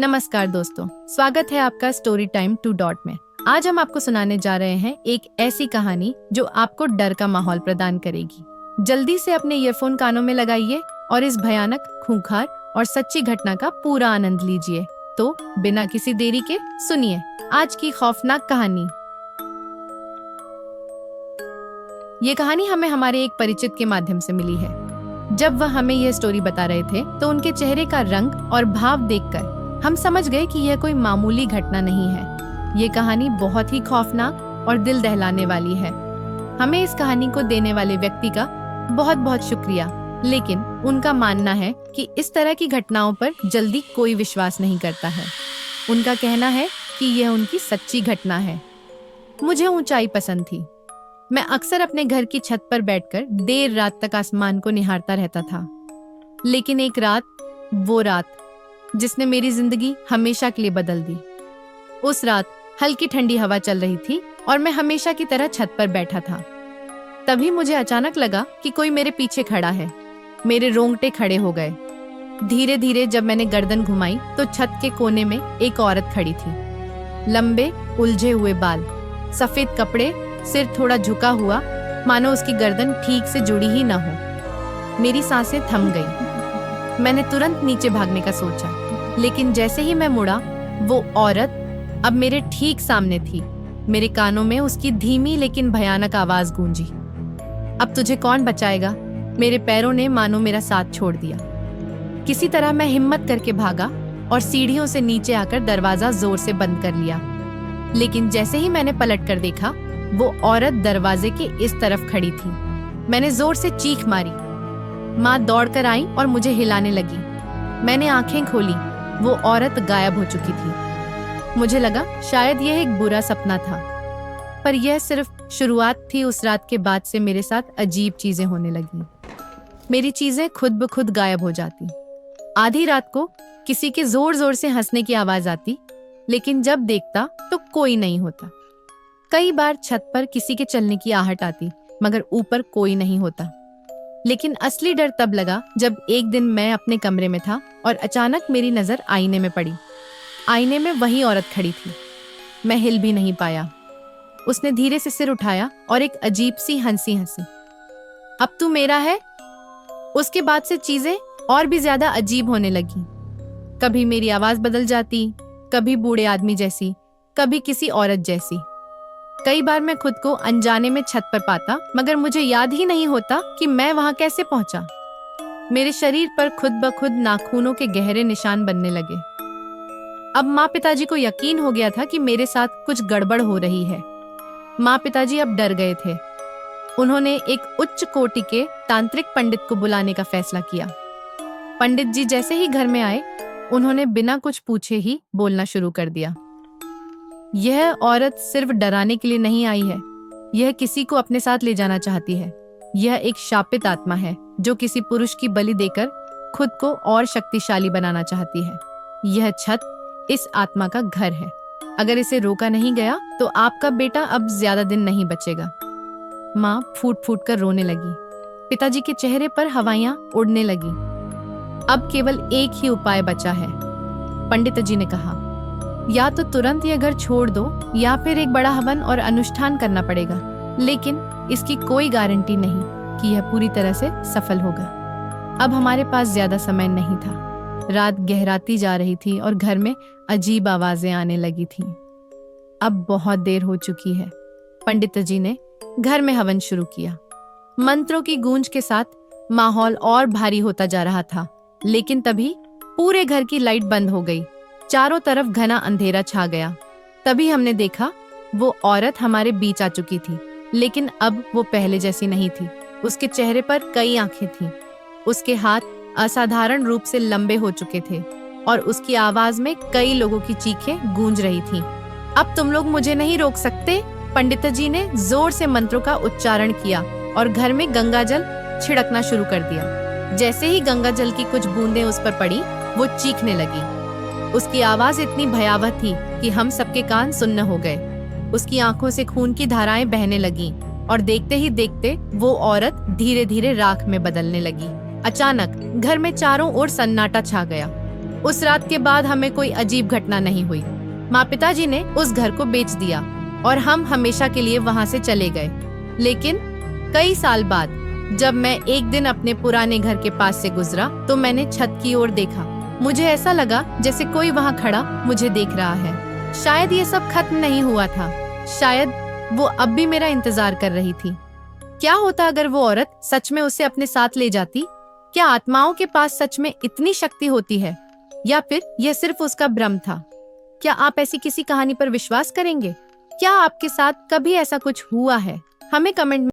नमस्कार दोस्तों, स्वागत है आपका स्टोरी टाइम टू डॉट में। आज हम आपको सुनाने जा रहे हैं एक ऐसी कहानी जो आपको डर का माहौल प्रदान करेगी। जल्दी से अपने ईयरफोन कानों में लगाइए और इस भयानक, खूंखार और सच्ची घटना का पूरा आनंद लीजिए। तो बिना किसी देरी के सुनिए आज की खौफनाक कहानी। ये कहानी हमें हमारे एक परिचित के माध्यम से मिली है। जब वह हमें यह स्टोरी बता रहे थे तो उनके चेहरे का रंग और भाव देखकर हम समझ गए कि यह कोई मामूली घटना नहीं है। ये कहानी बहुत ही खौफनाक और दिल दहलाने वाली है। हमें इस कहानी को देने वाले व्यक्ति का बहुत बहुत शुक्रिया, लेकिन उनका मानना है कि इस तरह की घटनाओं पर जल्दी कोई विश्वास नहीं करता है। उनका कहना है कि यह उनकी सच्ची घटना है। मुझे ऊंचाई पसंद थी। मैं अक्सर अपने घर की छत पर बैठकर देर रात तक आसमान को निहारता रहता था। लेकिन एक रात, वो रात जिसने मेरी जिंदगी हमेशा के लिए बदल दी। उस रात हल्की ठंडी हवा चल रही थी और मैं हमेशा की तरह छत पर बैठा था। तभी मुझे अचानक लगा कि कोई मेरे पीछे खड़ा है। मेरे रोंगटे खड़े हो गए। धीरे धीरे जब मैंने गर्दन घुमाई तो छत के कोने में एक औरत खड़ी थी। लंबे उलझे हुए बाल, सफेद कपड़े, सिर थोड़ा झुका हुआ, मानो उसकी गर्दन ठीक से जुड़ी ही न हो। मेरी सांसें थम गई। मैंने तुरंत नीचे भागने का सोचा, लेकिन जैसे ही मैं मुड़ा, वो औरत अब मेरे ठीक सामने थी। मेरे कानों में उसकी धीमी लेकिन भयानक आवाज गूंजी, अब तुझे कौन बचाएगा। मेरे पैरों ने मानो मेरा साथ छोड़ दिया। किसी तरह मैं हिम्मत करके भागा और सीढ़ियों से नीचे आकर दरवाजा जोर से बंद कर लिया। लेकिन जैसे ही मैंने पलट कर देखा, वो औरत दरवाजे के इस तरफ खड़ी थी। मैंने जोर से चीख मारी। माँ दौड़कर आई और मुझे हिलाने लगी। मैंने आंखें खोली। वो औरत गायब हो चुकी थी। मुझे लगा शायद यह एक बुरा सपना था, पर यह सिर्फ शुरुआत थी। उस रात के बाद से मेरे साथ अजीब चीजें होने लगी। मेरी चीजें खुद ब खुद गायब हो जाती। आधी रात को किसी के जोर जोर से हंसने की आवाज आती, लेकिन जब देखता तो कोई नहीं होता। कई बार छत पर किसी के चलने की आहट आती, मगर ऊपर कोई नहीं होता। लेकिन असली डर तब लगा जब एक दिन मैं अपने कमरे में था और अचानक मेरी नजर आईने में पड़ी। आईने में वही औरत खड़ी थी। मैं हिल भी नहीं पाया। उसने धीरे से सिर उठाया और एक अजीब सी हंसी हंसी। अब तू मेरा है। उसके बाद से चीजें और भी ज्यादा अजीब होने लगी। कभी मेरी आवाज बदल जाती, कभी बूढ़े आदमी जैसी, कभी किसी औरत जैसी। कई बार मैं खुद को अनजाने में छत पर पाता, मगर मुझे याद ही नहीं होता कि मैं वहां कैसे पहुंचा। मेरे शरीर पर खुद ब खुद नाखूनों के गहरे निशान बनने लगे। अब माँ पिताजी को यकीन हो गया था कि मेरे साथ कुछ गड़बड़ हो रही है। माँ पिताजी अब डर गए थे। उन्होंने एक उच्च कोटि के तांत्रिक पंडित को बुलाने का फैसला किया। पंडित जी जैसे ही घर में आए, उन्होंने बिना कुछ पूछे ही बोलना शुरू कर दिया। यह औरत सिर्फ डराने के लिए नहीं आई है, यह किसी को अपने साथ ले जाना चाहती है। यह एक शापित आत्मा है जो किसी पुरुष की बलि देकर खुद को और शक्तिशाली बनाना चाहती है। यह छत इस आत्मा का घर है। अगर इसे रोका नहीं गया तो आपका बेटा अब ज्यादा दिन नहीं बचेगा। माँ फूट फूट कर रोने लगी। पिताजी के चेहरे पर हवाइयां उड़ने लगी। अब केवल एक ही उपाय बचा है, पंडित जी ने कहा। या तो तुरंत ये घर छोड़ दो या फिर एक बड़ा हवन और अनुष्ठान करना पड़ेगा, लेकिन इसकी कोई गारंटी नहीं कि यह पूरी तरह से सफल होगा। अब हमारे पास ज्यादा समय नहीं था। रात गहराती जा रही थी और घर में अजीब आवाजें आने लगी थीं। अब बहुत देर हो चुकी है। पंडित जी ने घर में हवन शुरू किया। मंत्रों की गूंज के साथ माहौल और भारी होता जा रहा था, लेकिन तभी पूरे घर की लाइट बंद हो गई। चारों तरफ घना अंधेरा छा गया। तभी हमने देखा वो औरत हमारे बीच आ चुकी थी, लेकिन अब वो पहले जैसी नहीं थी। उसके चेहरे पर कई आंखें थीं। उसके हाथ असाधारण रूप से लंबे हो चुके थे और उसकी आवाज में कई लोगों की चीखें गूंज रही थीं। अब तुम लोग मुझे नहीं रोक सकते, पंडित जी ने जोर से मंत्रों का उच्चारण किया और घर में गंगा जल छिड़कना शुरू कर दिया। जैसे ही गंगा जल की कुछ बूंदें उस पर पड़ी, वो चीखने लगी। उसकी आवाज इतनी भयावह थी कि हम सबके कान सुन्न हो गए। उसकी आंखों से खून की धाराएं बहने लगीं और देखते ही देखते वो औरत धीरे धीरे राख में बदलने लगी। अचानक घर में चारों ओर सन्नाटा छा गया। उस रात के बाद हमें कोई अजीब घटना नहीं हुई। माँ पिताजी ने उस घर को बेच दिया और हम हमेशा के लिए वहाँ से चले गए। लेकिन कई साल बाद जब मैं एक दिन अपने पुराने घर के पास से गुजरा तो मैंने छत की ओर देखा। मुझे ऐसा लगा जैसे कोई वहाँ खड़ा मुझे देख रहा है। शायद ये सब खत्म नहीं हुआ था, शायद वो अब भी मेरा इंतजार कर रही थी। क्या होता अगर वो औरत सच में उसे अपने साथ ले जाती? क्या आत्माओं के पास सच में इतनी शक्ति होती है, या फिर यह सिर्फ उसका भ्रम था? क्या आप ऐसी किसी कहानी पर विश्वास करेंगे? क्या आपके साथ कभी ऐसा कुछ हुआ है? हमें कमेंट